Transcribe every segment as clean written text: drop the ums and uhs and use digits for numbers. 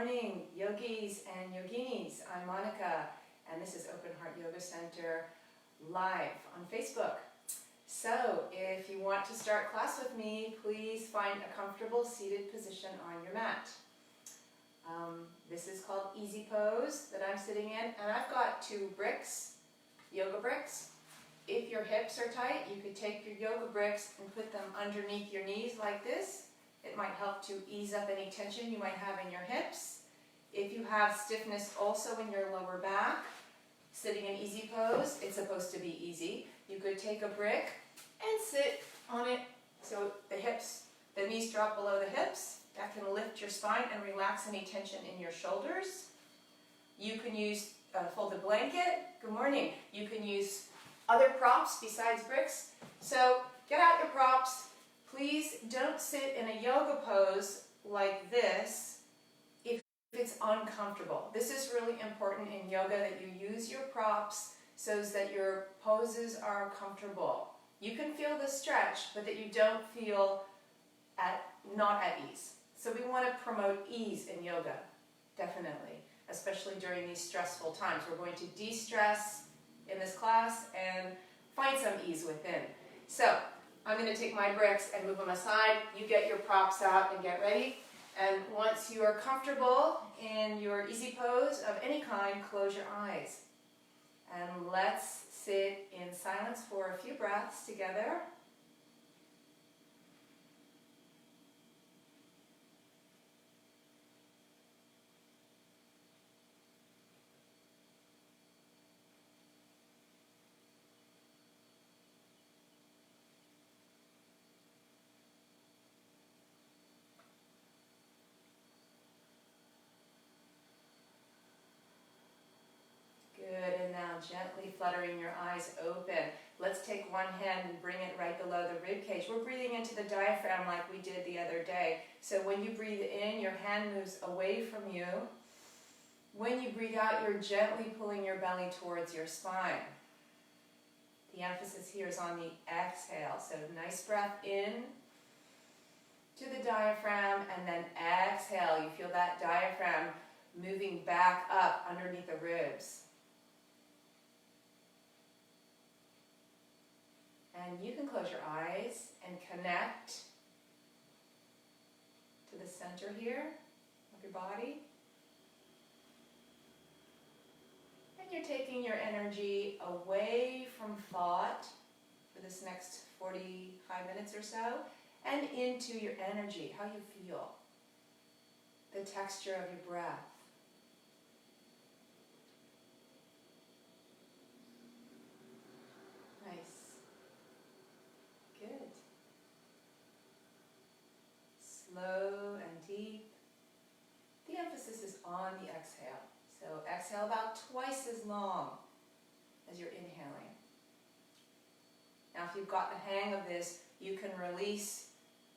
morning, yogis and yoginis. I'm Monica, and this is Open Heart Yoga Center live on Facebook. So, if you want to start class with me, please find a comfortable seated position on your mat. This is called Easy Pose that I'm sitting in, and I've got 2 bricks, yoga bricks. If your hips are tight, you could take your yoga bricks and put them underneath your knees like this. It might help to ease up any tension you might have in your hips. If you have stiffness also in your lower back, sitting in easy pose, it's supposed to be easy. You could take a brick and sit on it so the knees drop below the hips. That can lift your spine and relax any tension in your shoulders. You can use a folded blanket. Good morning. You can use other props besides bricks. So get out your props. Please don't sit in a yoga pose like this if it's uncomfortable. This is really important in yoga, that you use your props so that your poses are comfortable. You can feel the stretch, but that you don't feel not at ease. So we want to promote ease in yoga, definitely, especially during these stressful times. We're going to de-stress in this class and find some ease within. So I'm going to take my bricks and move them aside. You get your props out and get ready. And once you are comfortable in your easy pose of any kind, close your eyes. And let's sit in silence for a few breaths together. Good, and now gently fluttering your eyes open. Let's take one hand and bring it right below the rib cage. We're breathing into the diaphragm like we did the other day. So when you breathe in, your hand moves away from you. When you breathe out, you're gently pulling your belly towards your spine. The emphasis here is on the exhale. So nice breath in to the diaphragm, and then exhale. You feel that diaphragm moving back up underneath the ribs. And you can close your eyes and connect to the center here of your body. And you're taking your energy away from thought for this next 45 minutes or so, and into your energy, how you feel, the texture of your breath. Nice. Good. Slow and deep. The emphasis is on the exhale. So exhale about twice as long as you're inhaling. Now if you've got the hang of this, you can release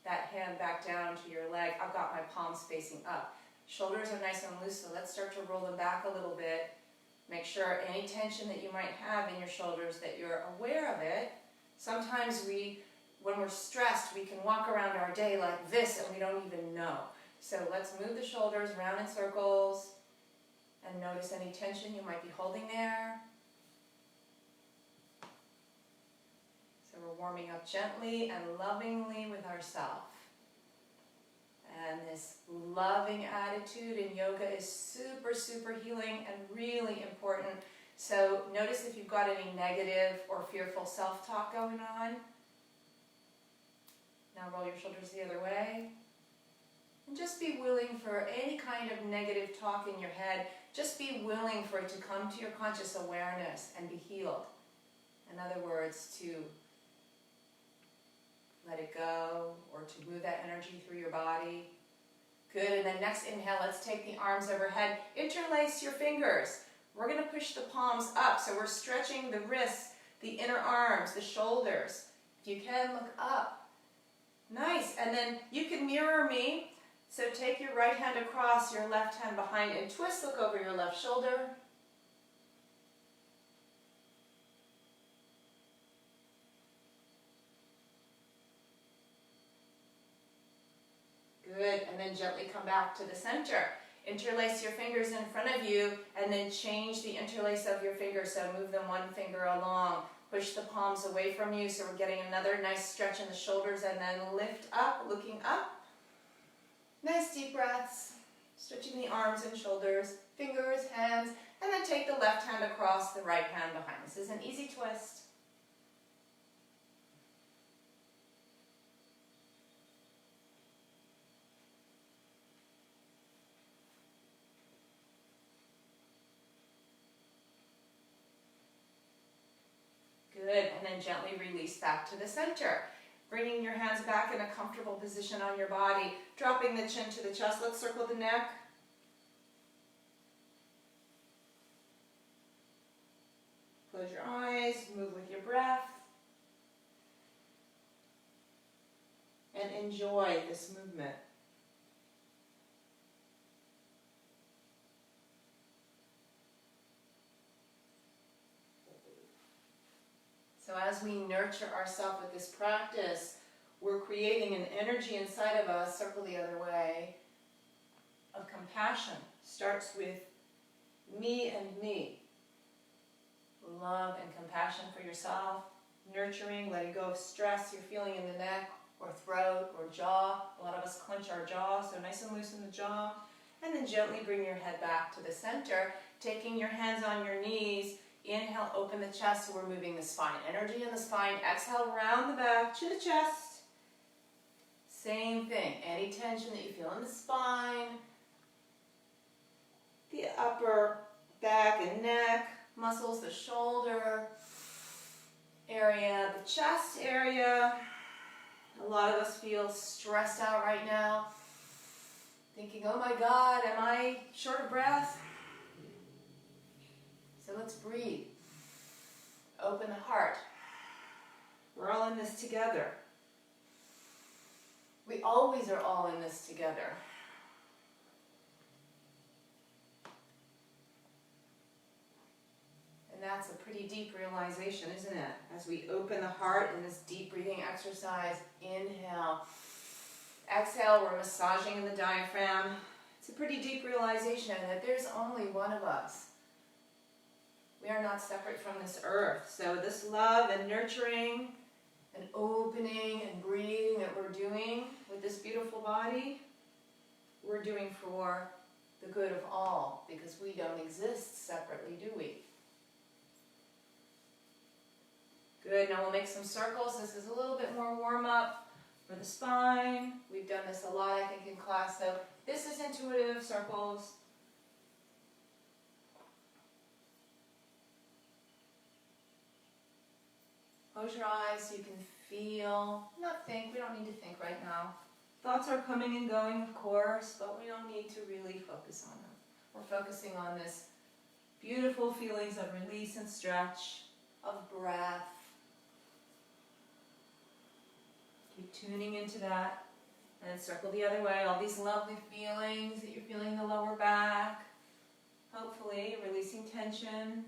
that hand back down to your leg. I've got my palms facing up. Shoulders are nice and loose, so let's start to roll them back a little bit. Make sure any tension that you might have in your shoulders, that you're aware of it. Sometimes when we're stressed, we can walk around our day like this and we don't even know. So let's move the shoulders round in circles and notice any tension you might be holding there. So we're warming up gently and lovingly with ourselves. And this loving attitude in yoga is super, super healing and really important. So notice if you've got any negative or fearful self-talk going on. Now roll your shoulders the other way. And just be willing for any kind of negative talk in your head. Just be willing for it to come to your conscious awareness and be healed. In other words, to let it go, or to move that energy through your body. Good, and then next inhale, let's take the arms overhead. Interlace your fingers. We're going to push the palms up, so we're stretching the wrists, the inner arms, the shoulders. If you can, look up. Nice, and then you can mirror me. So take your right hand across, your left hand behind, and twist, look over your left shoulder. Good, and then gently come back to the center. Interlace your fingers in front of you and then change the interlace of your fingers. So move them one finger along. Push the palms away from you so we're getting another nice stretch in the shoulders, and then lift up, looking up. Nice deep breaths. Stretching the arms and shoulders, fingers, hands, and then take the left hand across, the right hand behind. This is an easy twist. Good, and then gently release back to the center. Bringing your hands back in a comfortable position on your body, dropping the chin to the chest. Let's circle the neck. Close your eyes, move with your breath, and enjoy this movement. So as we nurture ourselves with this practice, we're creating an energy inside of us, circle the other way, of compassion. Starts with me and me. Love and compassion for yourself, nurturing, letting go of stress you're feeling in the neck or throat or jaw. A lot of us clench our jaw, so nice and loose in the jaw. And then gently bring your head back to the center, taking your hands on your knees. Inhale, open the chest, so we're moving the spine. Energy in the spine. Exhale, round the back to the chest. Same thing. Any tension that you feel in the spine, the upper back and neck muscles, the shoulder area, the chest area. A lot of us feel stressed out right now, thinking, oh my God, am I short of breath? So let's breathe. Open the heart. We're all in this together. We always are all in this together. And that's a pretty deep realization, isn't it? As we open the heart in this deep breathing exercise, inhale. Exhale, we're massaging in the diaphragm. It's a pretty deep realization that there's only one of us. We are not separate from this earth. So this love and nurturing and opening and breathing that we're doing with this beautiful body, we're doing for the good of all, because we don't exist separately, do we? Good, now we'll make some circles. This is a little bit more warm-up for the spine. We've done this a lot, I think, in class, so this is intuitive circles. Close your eyes so you can feel, not think, we don't need to think right now. Thoughts are coming and going, of course, but we don't need to really focus on them. We're focusing on this beautiful feelings of release and stretch, of breath. Keep tuning into that. And circle the other way, all these lovely feelings that you're feeling in the lower back. Hopefully, releasing tension.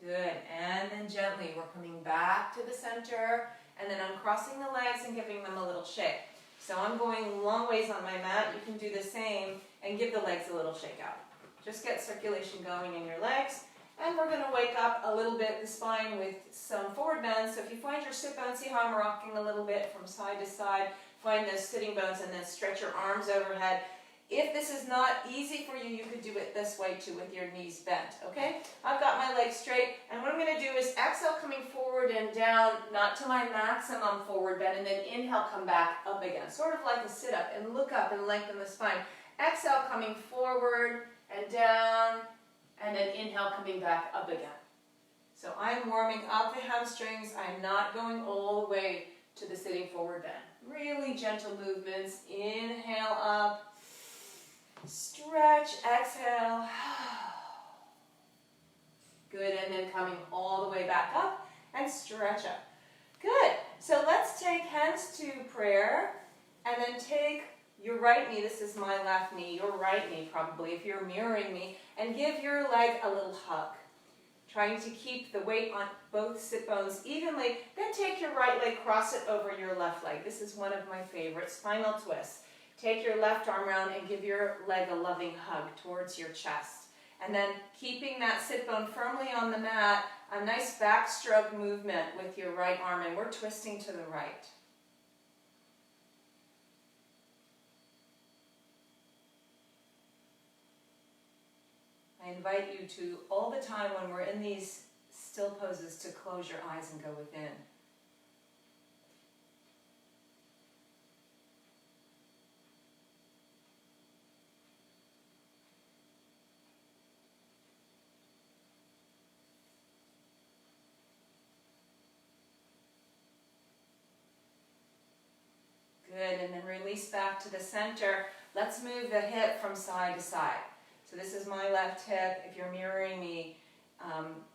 Good, and then gently we're coming back to the center and then uncrossing the legs and giving them a little shake. So I'm going long ways on my mat. You can do the same and give the legs a little shake out. Just get circulation going in your legs. And we're going to wake up a little bit the spine with some forward bends. So if you find your sit bones, see how I'm rocking a little bit from side to side. Find those sitting bones and then stretch your arms overhead. If this is not easy for you, you could do it this way too with your knees bent, okay? I've got my legs straight, and what I'm going to do is exhale coming forward and down, not to my maximum forward bend, and then inhale, come back up again. Sort of like a sit-up, and look up and lengthen the spine. Exhale coming forward and down, and then inhale coming back up again. So I'm warming up the hamstrings. I'm not going all the way to the sitting forward bend. Really gentle movements. Inhale up. Stretch, exhale. Good, and then coming all the way back up and stretch up. Good, so let's take hands to prayer and then take your right knee, this is my left knee, your right knee probably if you're mirroring me, and give your leg a little hug. trying to keep the weight on both sit bones evenly. Then take your right leg, cross it over your left leg. This is one of my favorites, final twist. Take your left arm around and give your leg a loving hug towards your chest. And then keeping that sit bone firmly on the mat, a nice backstroke movement with your right arm, and we're twisting to the right. I invite you to, all the time when we're in these still poses, to close your eyes and go within. Good, and then release back to the center. Let's move the hip from side to side. So this is my left hip. If you're mirroring me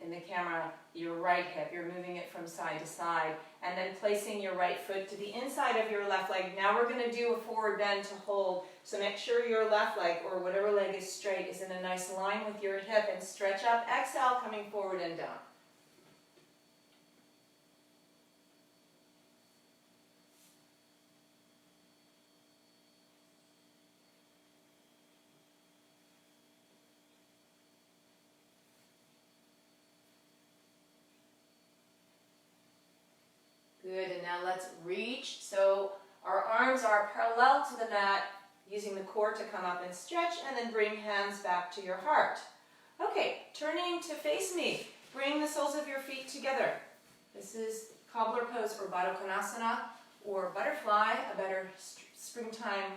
in the camera, your right hip, you're moving it from side to side. And then placing your right foot to the inside of your left leg. Now we're going to do a forward bend to hold. So make sure your left leg, or whatever leg is straight, is in a nice line with your hip, and stretch up. Exhale, coming forward and down. Good, and now let's reach. So our arms are parallel to the mat, using the core to come up and stretch, and then bring hands back to your heart. Okay, turning to face me. Bring the soles of your feet together. This is cobbler pose or Baddha Konasana, or butterfly, a better springtime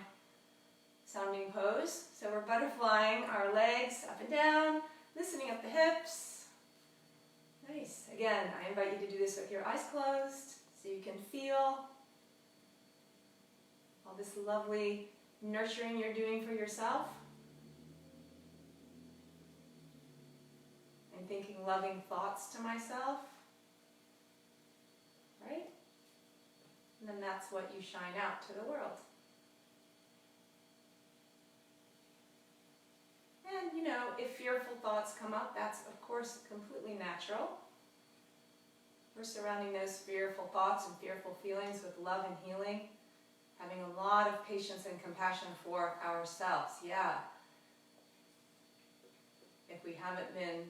sounding pose. So we're butterflying our legs up and down, loosening up the hips. Nice. Again, I invite you to do this with your eyes closed, so you can feel all this lovely nurturing you're doing for yourself. I'm thinking loving thoughts to myself, right? And then that's what you shine out to the world. And, you know, if fearful thoughts come up, that's, of course, completely natural. We're surrounding those fearful thoughts and fearful feelings with love and healing, having a lot of patience and compassion for ourselves. Yeah. If we haven't been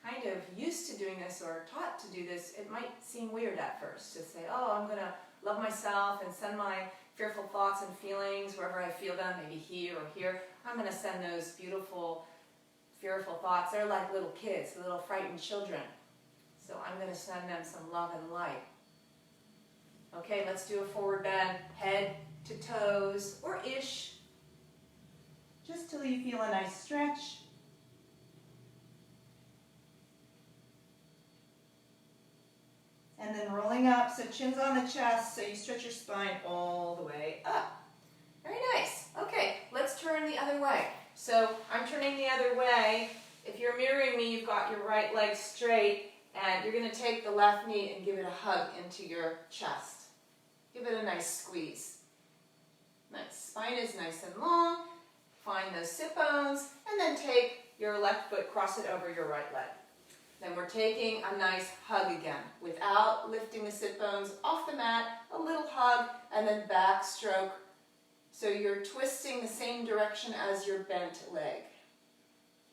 kind of used to doing this or taught to do this, it might seem weird at first to say, oh, I'm going to love myself and send my fearful thoughts and feelings wherever I feel them, maybe here or here. I'm going to send those beautiful, fearful thoughts. They're like little kids, little frightened children. So I'm going to send them some love and light. Okay, let's do a forward bend, head to toes, or ish, just till you feel a nice stretch. And then rolling up, so chin's on the chest, so you stretch your spine all the way up. Very nice. Okay, let's turn the other way. So I'm turning the other way. If you're mirroring me, you've got your right leg straight, and you're going to take the left knee and give it a hug into your chest. Give it a nice squeeze. Nice. Spine is nice and long. Find those sit bones, and then take your left foot, cross it over your right leg. Then we're taking a nice hug again, without lifting the sit bones off the mat, a little hug, and then backstroke. So you're twisting the same direction as your bent leg.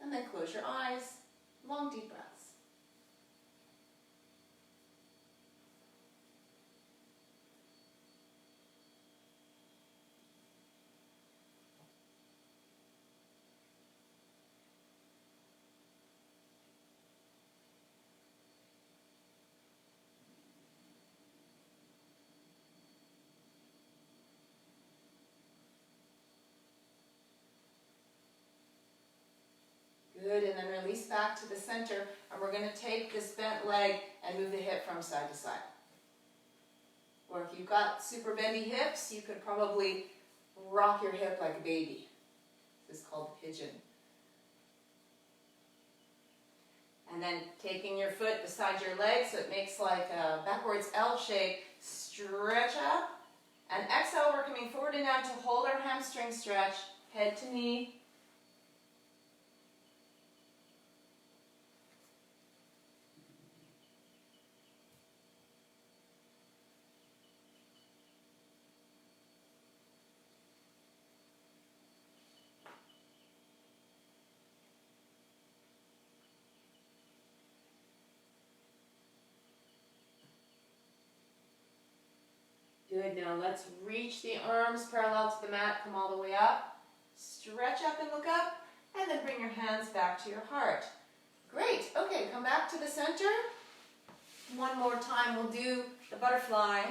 And then close your eyes, long deep breaths. Good, and then release back to the center, and we're going to take this bent leg and move the hip from side to side. Or if you've got super bendy hips, you could probably rock your hip like a baby. This is called pigeon. And then taking your foot beside your leg so it makes like a backwards L shape, stretch up, and exhale, we're coming forward and down to hold our hamstring stretch, head to knee. Now let's reach the arms parallel to the mat, come all the way up. Stretch up and look up, and then bring your hands back to your heart. Great. Okay, come back to the center. One more time, we'll do the butterfly.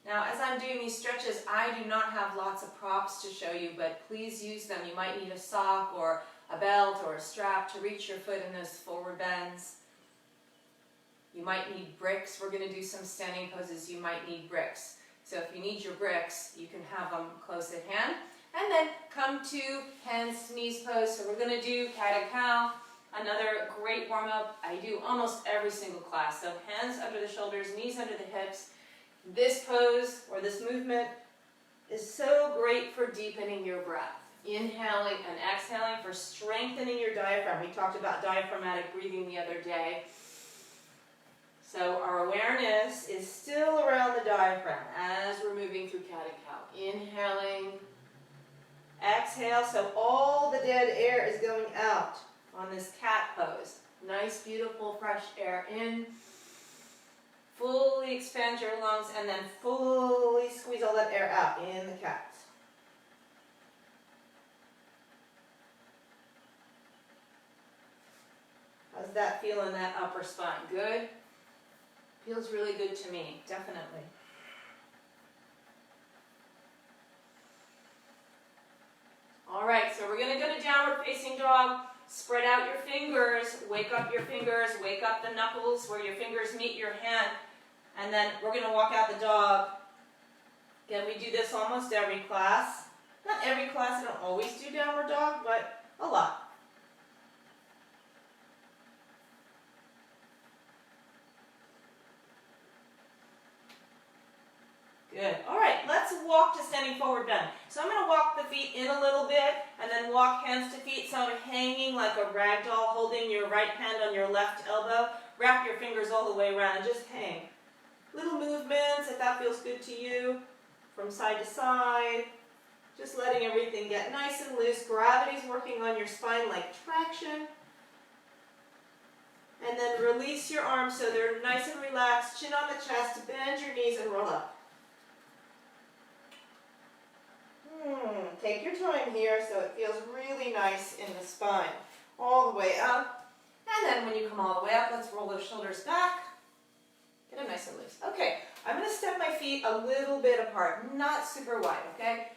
Now, as I'm doing these stretches, I do not have lots of props to show you, but please use them. You might need a sock or a belt or a strap to reach your foot in those forward bends. You might need bricks. We're going to do some standing poses. You might need bricks. So if you need your bricks, you can have them close at hand. And then come to hands to knees pose. So we're going to do cat and cow. Another great warm-up. I do almost every single class. So hands under the shoulders, knees under the hips. This pose or this movement is so great for deepening your breath. Inhaling and exhaling for strengthening your diaphragm. We talked about diaphragmatic breathing the other day. So our awareness is still around the diaphragm as we're moving through cat and cow. Inhaling, exhale, so all the dead air is going out on this cat pose. Nice, beautiful, fresh air in. Fully expand your lungs and then fully squeeze all that air out in the cat. How's that feel in that upper spine? Good? Feels really good to me, definitely. All right, so we're going to go to downward facing dog. Spread out your fingers, wake up your fingers, wake up the knuckles where your fingers meet your hand. And then we're going to walk out the dog. Again, we do this almost every class. Not every class, I don't always do downward dog, but a lot. Good. All right, let's walk to standing forward bend. So I'm going to walk the feet in a little bit and then walk hands to feet, so I'm hanging like a rag doll, holding your right hand on your left elbow. Wrap your fingers all the way around and just hang. Little movements, if that feels good to you, from side to side. Just letting everything get nice and loose. Gravity's working on your spine like traction. And then release your arms so they're nice and relaxed. Chin on the chest, bend your knees and roll up. Take your time here so it feels really nice in the spine. All the way up. And then when you come all the way up, let's roll those shoulders back. Get them nice and loose. Okay, I'm going to step my feet a little bit apart, not super wide, okay?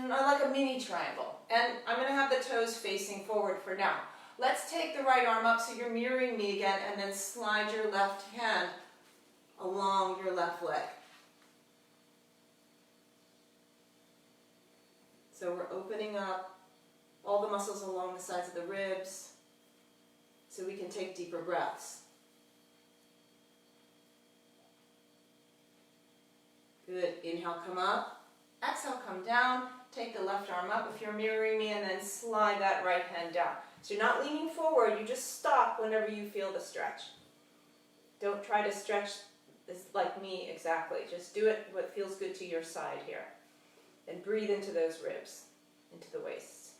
Like a mini triangle. And I'm going to have the toes facing forward for now. Let's take the right arm up so you're mirroring me again, and then slide your left hand along your left leg. So we're opening up all the muscles along the sides of the ribs so we can take deeper breaths. Good. Inhale, come up. Exhale, come down. Take the left arm up if you're mirroring me, and then slide that right hand down. So you're not leaning forward, you just stop whenever you feel the stretch. Don't try to stretch this like me exactly. Just do it what feels good to your side here. And breathe into those ribs, into the waist.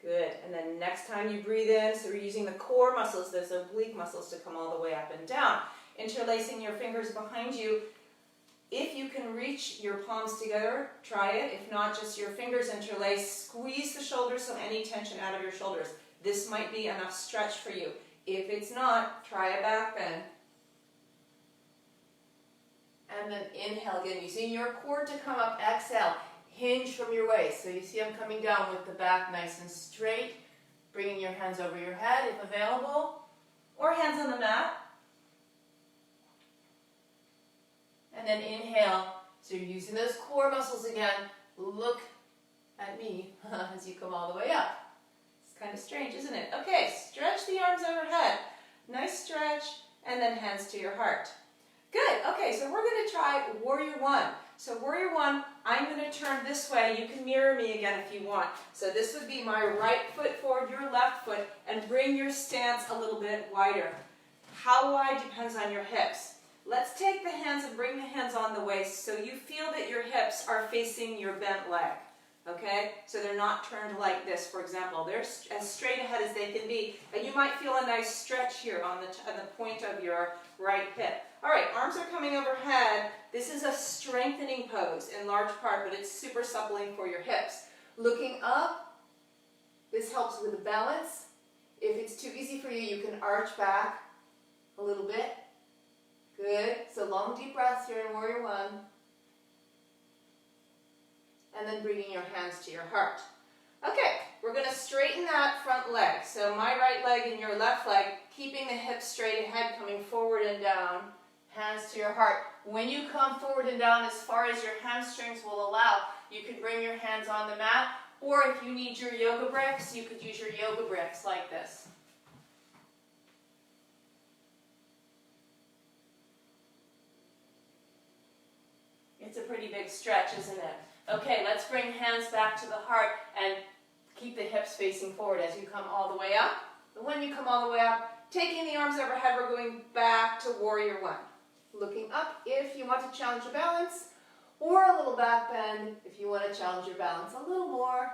Good. And then next time you breathe in, so we're using the core muscles, those oblique muscles, to come all the way up and down. Interlacing your fingers behind you. If you can reach your palms together, try it. If not, just your fingers interlace. Squeeze the shoulders so any tension out of your shoulders. This might be enough stretch for you. If it's not, try a back bend. And then inhale again, using your core to come up. Exhale, hinge from your waist. So you see I'm coming down with the back nice and straight. Bringing your hands over your head if available. Or hands on the mat. And then inhale. So you're using those core muscles again. Look at me as you come all the way up. It's kind of strange, isn't it? Okay, stretch the arms overhead. Nice stretch. And then hands to your heart. Good. Okay, so we're going to try Warrior One. So Warrior One, I'm going to turn this way. You can mirror me again if you want. So this would be my right foot forward, your left foot, and bring your stance a little bit wider. How wide depends on your hips. Let's take the hands and bring the hands on the waist so you feel that your hips are facing your bent leg. Okay, so they're not turned like this, for example. They're as straight ahead as they can be. And you might feel a nice stretch here on the point of your right hip. All right, arms are coming overhead. This is a strengthening pose in large part, but it's super suppling for your hips. Looking up, this helps with the balance. If it's too easy for you, you can arch back a little bit. Good. So long, deep breaths here in Warrior One. And then bringing your hands to your heart. Okay, we're going to straighten that front leg. So my right leg and your left leg, keeping the hips straight ahead, coming forward and down, hands to your heart. When you come forward and down as far as your hamstrings will allow, you can bring your hands on the mat, or if you need your yoga bricks, you could use your yoga bricks like this. It's a pretty big stretch, isn't it? Okay, let's bring hands back to the heart and keep the hips facing forward as you come all the way up. And when you come all the way up, taking the arms overhead, we're going back to Warrior One. Looking up if you want to challenge your balance, or a little back bend if you want to challenge your balance a little more.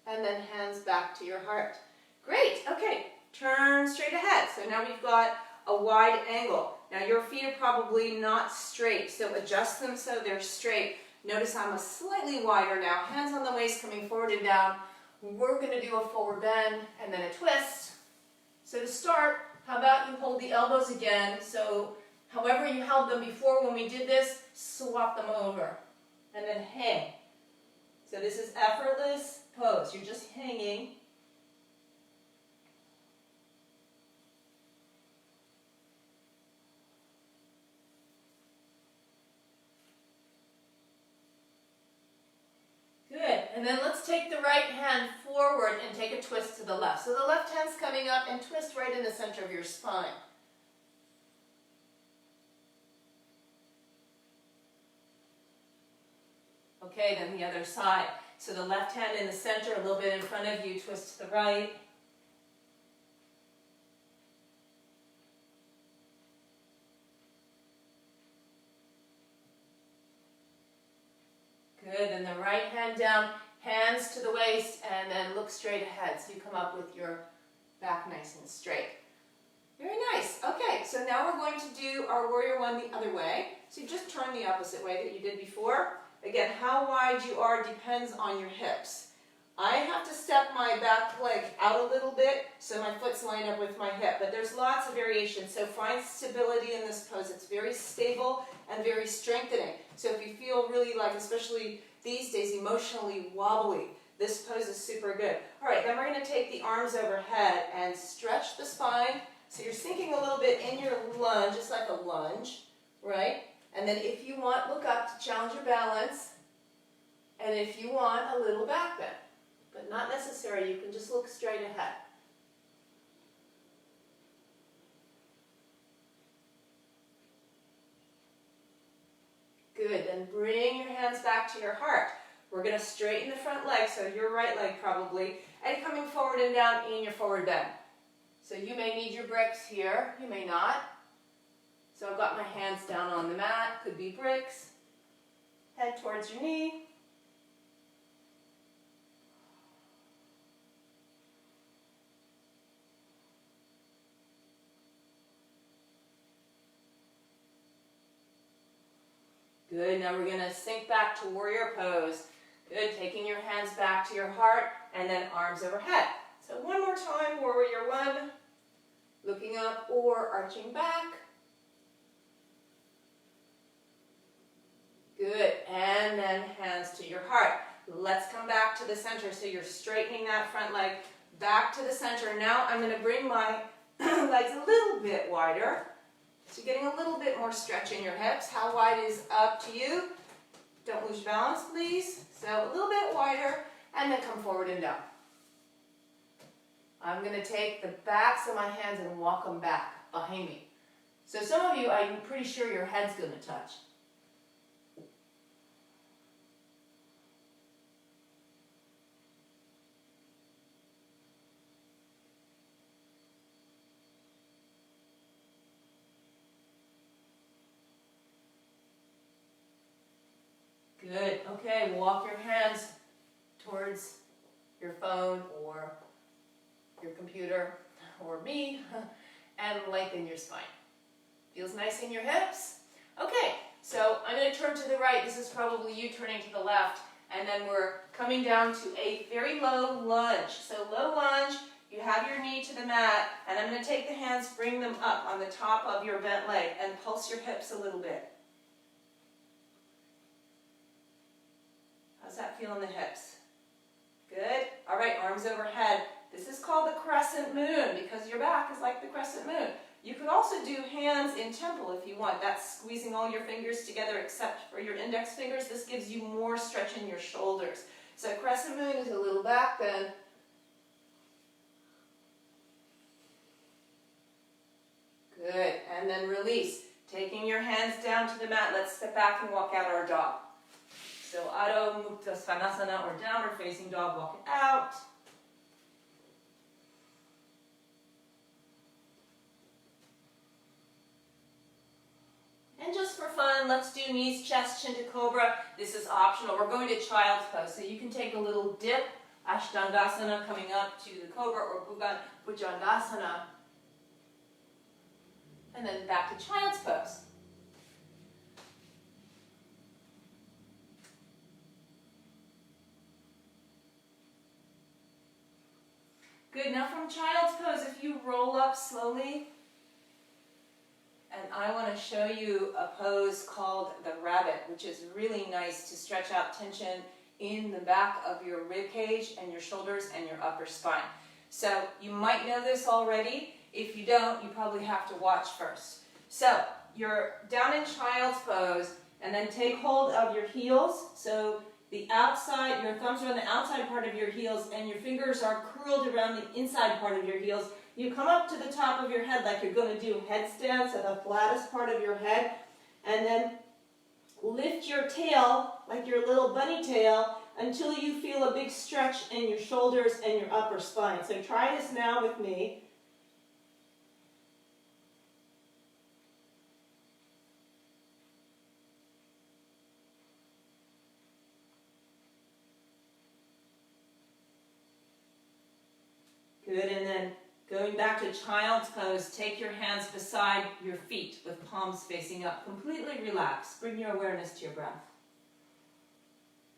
And then hands back to your heart. Great, okay, turn straight ahead. So now we've got a wide angle. Now your feet are probably not straight, so adjust them so they're straight. Notice I'm a slightly wider now. Hands on the waist coming forward and down. We're going to do a forward bend and then a twist. So to start, how about you hold the elbows again. So however you held them before when we did this, swap them over. And then hang. So this is effortless pose. You're just hanging. Good. And then let's take the right hand forward and take a twist to the left. So the left hand's coming up and twist right in the center of your spine. Okay, then the other side. So the left hand in the center, a little bit in front of you, twist to the right. Good, and the right hand down, hands to the waist, and then look straight ahead. So you come up with your back nice and straight. Very nice. Okay, so now we're going to do our Warrior One the other way. So you just turn the opposite way that you did before. Again, how wide you are depends on your hips. I have to step my back leg out a little bit so my foot's lined up with my hip, but there's lots of variation. So find stability in this pose. It's very stable and very strengthening. So if you feel really like, especially these days, emotionally wobbly, this pose is super good. All right, then we're going to take the arms overhead and stretch the spine. So you're sinking a little bit in your lunge, just like a lunge, right? And then if you want, look up to challenge your balance. And if you want, a little back bend. But not necessary, you can just look straight ahead. Good, then bring your hands back to your heart. We're going to straighten the front leg, so your right leg probably, and coming forward and down in your forward bend. So you may need your bricks here, you may not. So I've got my hands down on the mat, could be bricks. Head towards your knee. Good, now we're going to sink back to warrior pose. Good, taking your hands back to your heart and then arms overhead. So one more time, Warrior One. Looking up or arching back. Good, and then hands to your heart. Let's come back to the center. So you're straightening that front leg back to the center. Now I'm going to bring my legs a little bit wider. So you're getting a little bit more stretch in your hips. How wide is up to you? Don't lose your balance, please. So a little bit wider, and then come forward and down. I'm going to take the backs of my hands and walk them back behind me. So some of you, I'm pretty sure your head's going to touch. Good. Okay, walk your hands towards your phone or your computer or me and lengthen your spine. Feels nice in your hips? Okay, so I'm going to turn to the right. This is probably you turning to the left. And then we're coming down to a very low lunge. So low lunge, you have your knee to the mat, and I'm going to take the hands, bring them up on the top of your bent leg, and pulse your hips a little bit. How's that feel in the hips? Good. All right, arms overhead. This is called the crescent moon because your back is like the crescent moon. You could also do hands in temple if you want. That's squeezing all your fingers together except for your index fingers. This gives you more stretch in your shoulders. So crescent moon is a little back bend. Good. And then release. Taking your hands down to the mat. Let's step back and walk out our dog. So Adho Mukta Svanasana or downward facing dog. Walk it out. And just for fun, let's do knees, chest, chin to cobra. This is optional. We're going to child's pose. So you can take a little dip, Ashtangasana, coming up to the cobra or Bhujangasana. And then back to child's pose. Good. Now from child's pose, if you roll up slowly, and I want to show you a pose called the rabbit, which is really nice to stretch out tension in the back of your rib cage and your shoulders and your upper spine. So you might know this already. If you don't, you probably have to watch first. So you're down in child's pose, and then take hold of your heels. So the outside, your thumbs are on the outside part of your heels, and your fingers are curled around the inside part of your heels. You come up to the top of your head like you're going to do headstands at the flattest part of your head, and then lift your tail like your little bunny tail until you feel a big stretch in your shoulders and your upper spine. So try this now with me. Good, and then going back to child's pose, take your hands beside your feet with palms facing up. Completely relax. Bring your awareness to your breath.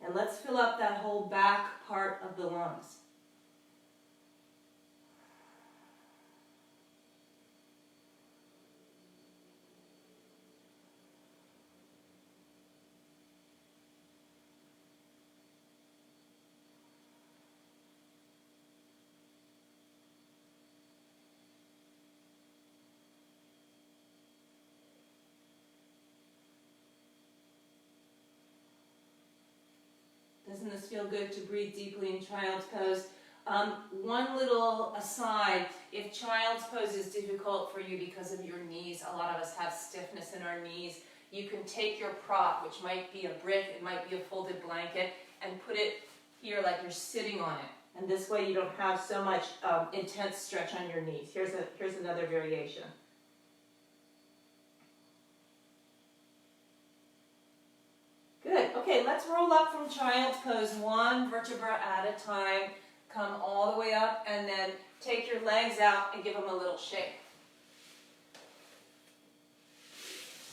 And let's fill up that whole back part of the lungs. Doesn't this feel good to breathe deeply in child's pose? One little aside, if child's pose is difficult for you because of your knees, a lot of us have stiffness in our knees, you can take your prop, which might be a brick, it might be a folded blanket, and put it here like you're sitting on it. And this way you don't have so much intense stretch on your knees. Here's another variation. Good. Okay, let's roll up from child's pose, one vertebra at a time. Come all the way up, and then take your legs out and give them a little shake.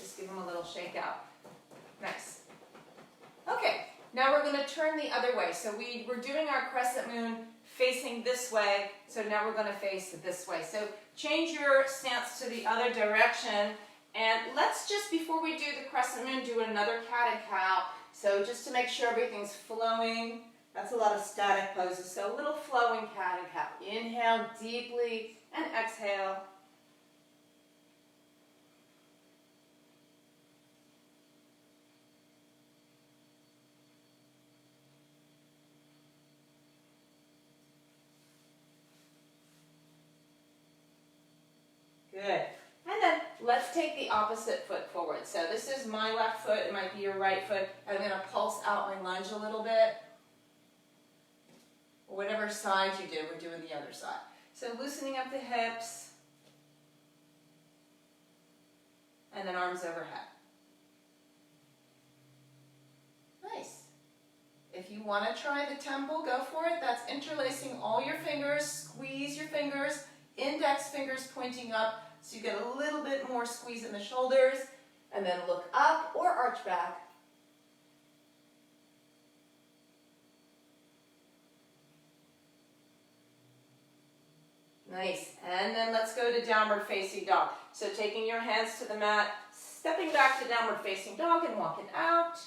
Just give them a little shake out. Nice. Okay, now we're going to turn the other way. So we're doing our crescent moon facing this way, so now we're going to face this way. So change your stance to the other direction. And let's just, before we do the crescent moon, do another cat and cow. So just to make sure everything's flowing, that's a lot of static poses. So a little flowing cat and cow. Inhale deeply and exhale. Good. And then let's take the opposite foot forward. So this is my left foot, it might be your right foot. I'm going to pulse out my lunge a little bit. Or whatever side you do, we're doing the other side. So loosening up the hips. And then arms overhead. Nice. If you want to try the temple, go for it. That's interlacing all your fingers. Squeeze your fingers, index fingers pointing up so you get a little bit more squeeze in the shoulders. And then look up or arch back. Nice. And then let's go to downward facing dog. So taking your hands to the mat, stepping back to downward facing dog and walking out.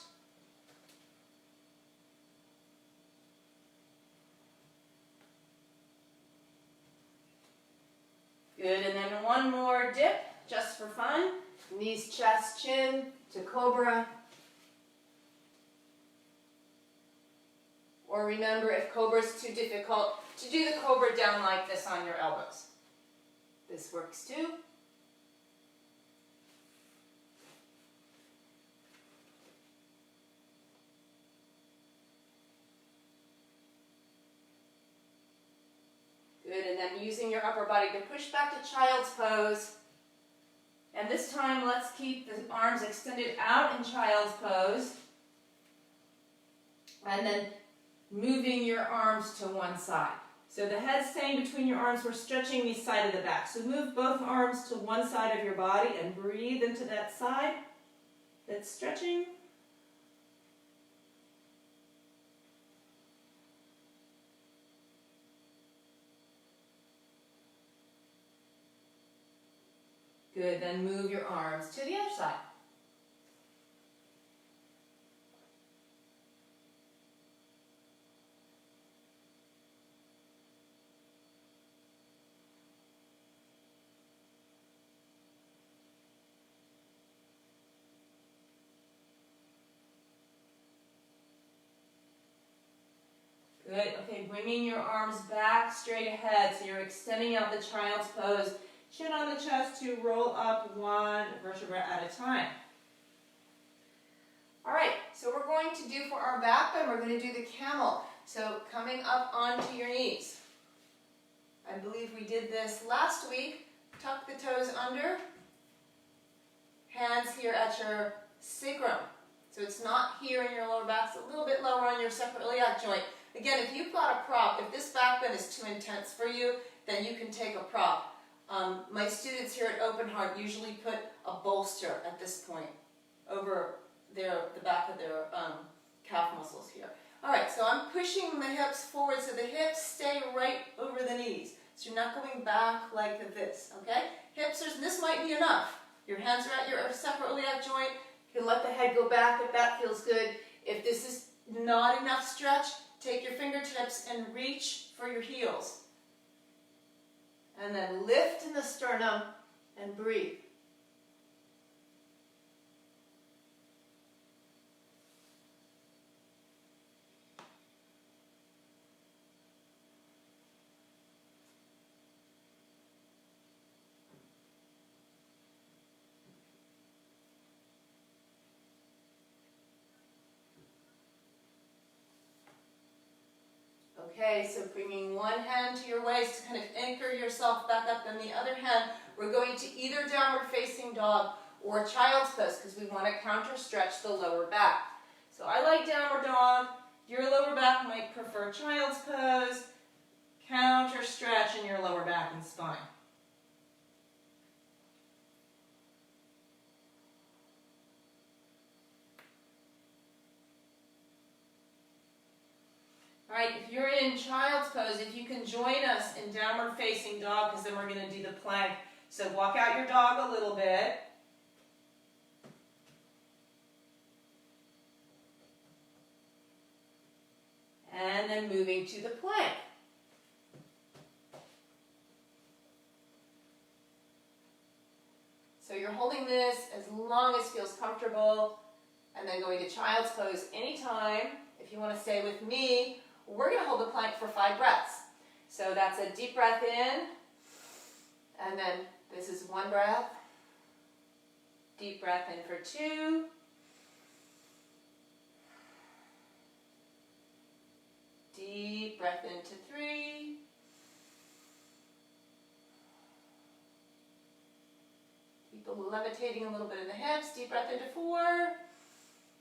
Good, and then one more dip, just for fun. Knees, chest, chin to cobra. Or remember, if cobra is too difficult, to do the cobra down like this on your elbows. This works too. Good, and then using your upper body to push back to child's pose. And this time, let's keep the arms extended out in child's pose. And then moving your arms to one side. So the head's staying between your arms, we're stretching the side of the back. So move both arms to one side of your body and breathe into that side that's stretching. Good, then move your arms to the other side. Good, okay, bringing your arms back straight ahead, so you're extending out the child's pose. Chin on the chest to roll up one vertebra at a time. All right, so we're going to do for our back bend, we're going to do the camel. So coming up onto your knees. I believe we did this last week. Tuck the toes under. Hands here at your sacrum. So it's not here in your lower back, it's a little bit lower on your sacroiliac joint. Again, if you've got a prop, if this back bend is too intense for you, then you can take a prop. My students here at Open Heart usually put a bolster at this point over the back of their calf muscles here. All right, so I'm pushing the hips forward so the hips stay right over the knees. So you're not going back like this, okay? Hips, this might be enough. Your hands are at your sacroiliac joint. You can let the head go back if that feels good. If this is not enough stretch, take your fingertips and reach for your heels. And then lift in the sternum and breathe. Okay, so bringing one hand to your waist to kind of anchor yourself back up, and the other hand, we're going to either downward facing dog or child's pose because we want to counter stretch the lower back. So I like downward dog. Your lower back might prefer child's pose. Counter stretch in your lower back and spine. All right, if you're in child's pose, if you can join us in downward facing dog, because then we're going to do the plank. So walk out your dog a little bit. And then moving to the plank. So you're holding this as long as feels comfortable, and then going to child's pose anytime. If you want to stay with me, we're going to hold the plank for 5 breaths. So that's a deep breath in, and then this is 1 breath. Deep breath in for 2. Deep breath into 3. Keep levitating a little bit in the hips. Deep breath into 4.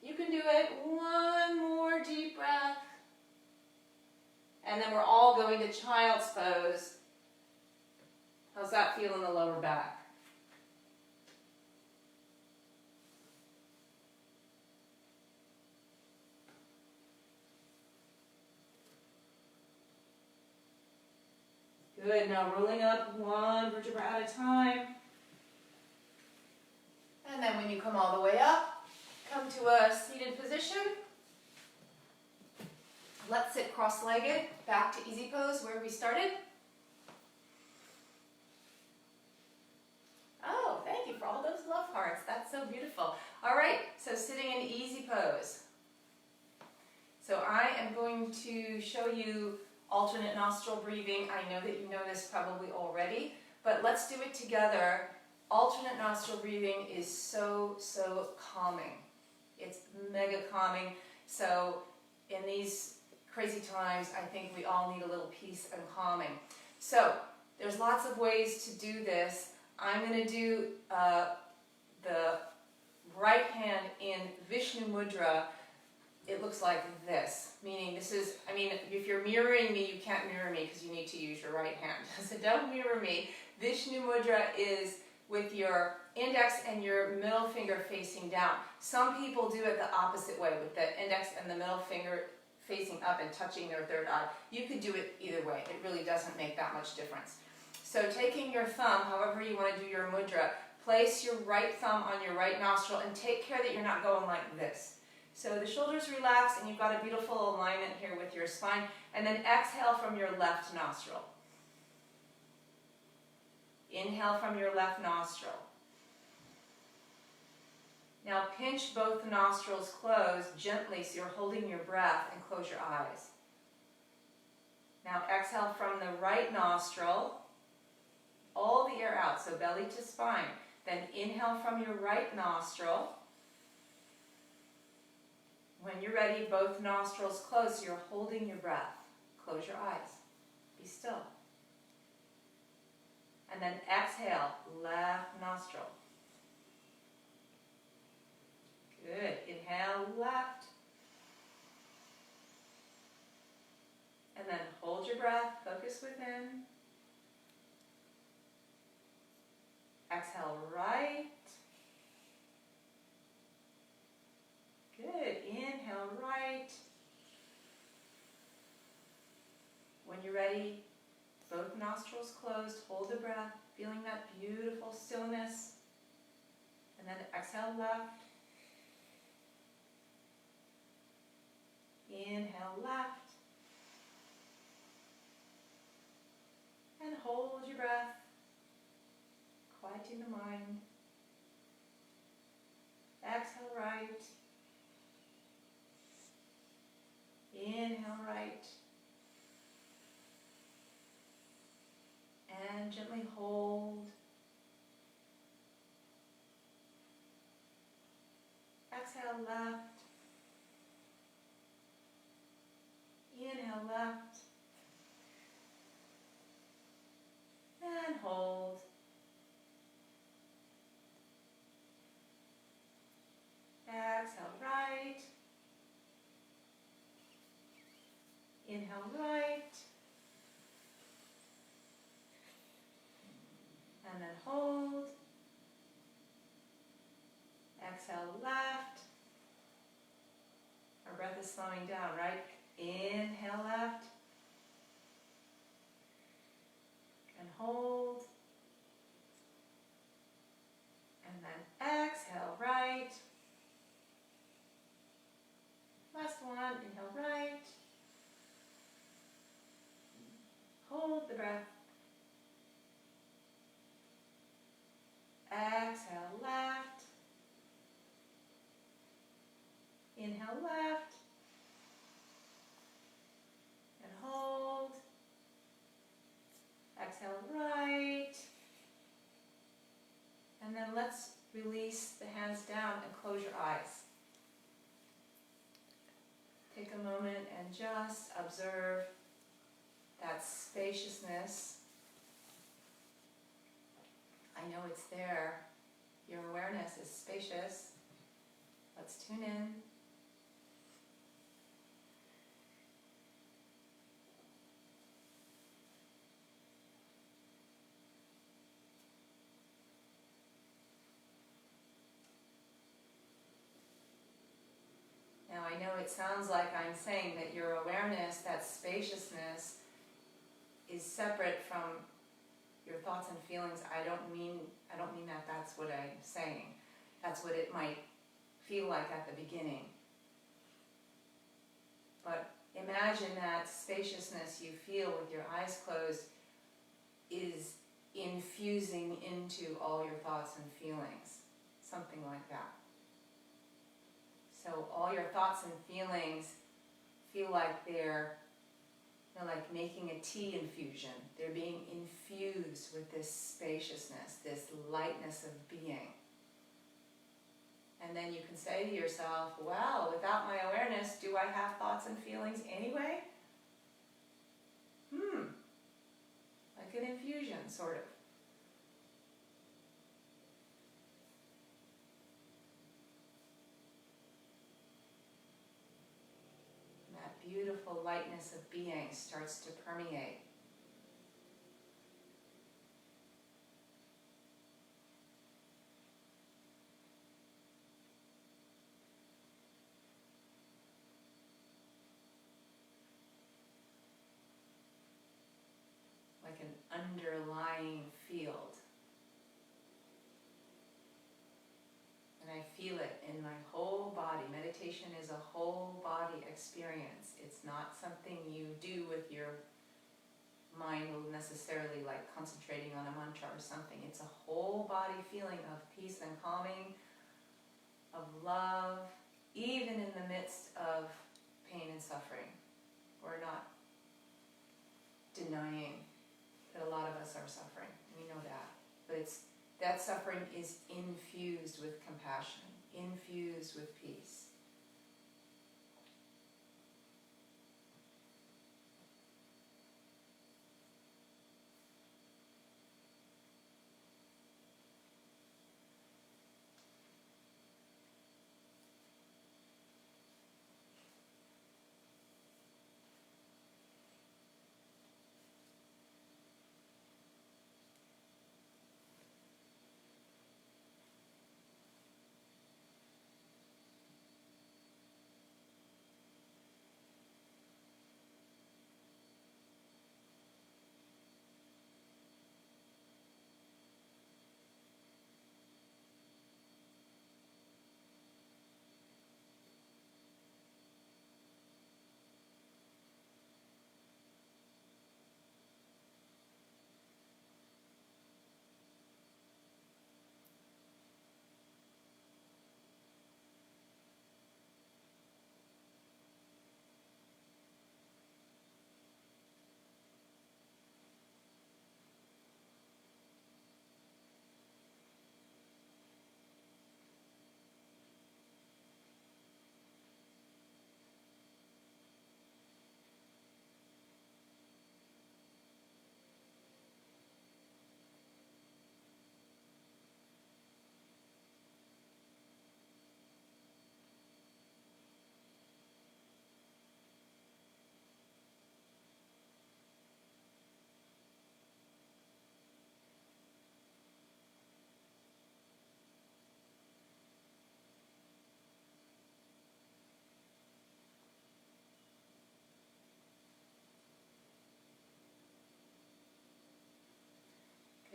You can do it. 1 more deep breath. And then we're all going to child's pose. How's that feel in the lower back? Good, now rolling up one vertebra at a time. And then when you come all the way up, come to a seated position. Let's sit cross-legged, back to easy pose where we started. Oh, thank you for all those love hearts. That's so beautiful. All right, so sitting in easy pose. So I am going to show you alternate nostril breathing. I know that you know this probably already, but let's do it together. Alternate nostril breathing is so calming. It's mega calming. So in these crazy times, I think we all need a little peace and calming. So there's lots of ways to do this. I'm going to do the right hand in Vishnu Mudra. It looks like this, meaning this is, if you're mirroring me, you can't mirror me because you need to use your right hand. So don't mirror me. Vishnu Mudra is with your index and your middle finger facing down. Some people do it the opposite way, with the index and the middle finger facing up and touching their third eye. You could do it either way. It really doesn't make that much difference. So taking your thumb, however you want to do your mudra, place your right thumb on your right nostril and take care that you're not going like this. So the shoulders relax and you've got a beautiful alignment here with your spine. And then exhale from your left nostril. Inhale from your left nostril. Now pinch both nostrils closed gently so you're holding your breath and close your eyes. Now exhale from the right nostril, all the air out, so belly to spine. Then inhale from your right nostril. When you're ready, both nostrils closed, so you're holding your breath. Close your eyes. Be still. And then exhale, left nostril. Good. Inhale, left. And then hold your breath, focus within. Exhale, right. Good. Inhale, right. When you're ready, both nostrils closed, hold the breath, feeling that beautiful stillness. And then exhale, left. Inhale, left. And hold your breath, quieting the mind. Exhale, right. Inhale, right. And gently hold. Exhale, left. Inhale, left. And hold. Exhale, right. Inhale, right. And then hold. Exhale, left. Our breath is slowing down, right? Inhale, left. And hold. And then exhale, right. Last one, inhale, right. Hold the breath. Exhale, left. Inhale, left. And hold. Exhale, right. And then let's release the hands down and close your eyes. Take a moment and just observe that spaciousness. I know it's there. Your awareness is spacious. Let's tune in. know it sounds like I'm saying that your awareness, that spaciousness, is separate from your thoughts and feelings. I don't mean that that's what I'm saying. That's what it might feel like at the beginning. But imagine that spaciousness you feel with your eyes closed is infusing into all your thoughts and feelings. Something like that. So all your thoughts and feelings feel like they're like making a tea infusion. They're being infused with this spaciousness, this lightness of being. And then you can say to yourself, well, without my awareness, do I have thoughts and feelings anyway? Like an infusion, sort of. And that beautiful lightness of being starts to permeate. Like an underlying field. And I feel it in my whole body. Meditation is a whole body experience. It's not something you do with your mind necessarily, like concentrating on a mantra or something. It's a whole body feeling of peace and calming, of love, even in the midst of pain and suffering. We're not denying that a lot of us are suffering. We know that. But that suffering is infused with compassion, infused with peace.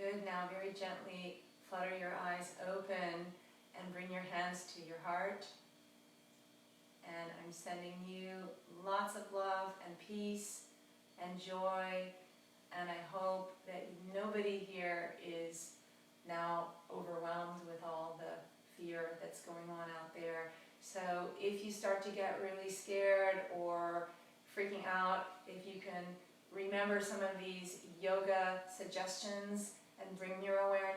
Good. Now very gently flutter your eyes open and bring your hands to your heart. And I'm sending you lots of love and peace and joy. And I hope that nobody here is now overwhelmed with all the fear that's going on out there. So if you start to get really scared or freaking out, if you can remember some of these yoga suggestions and bring your awareness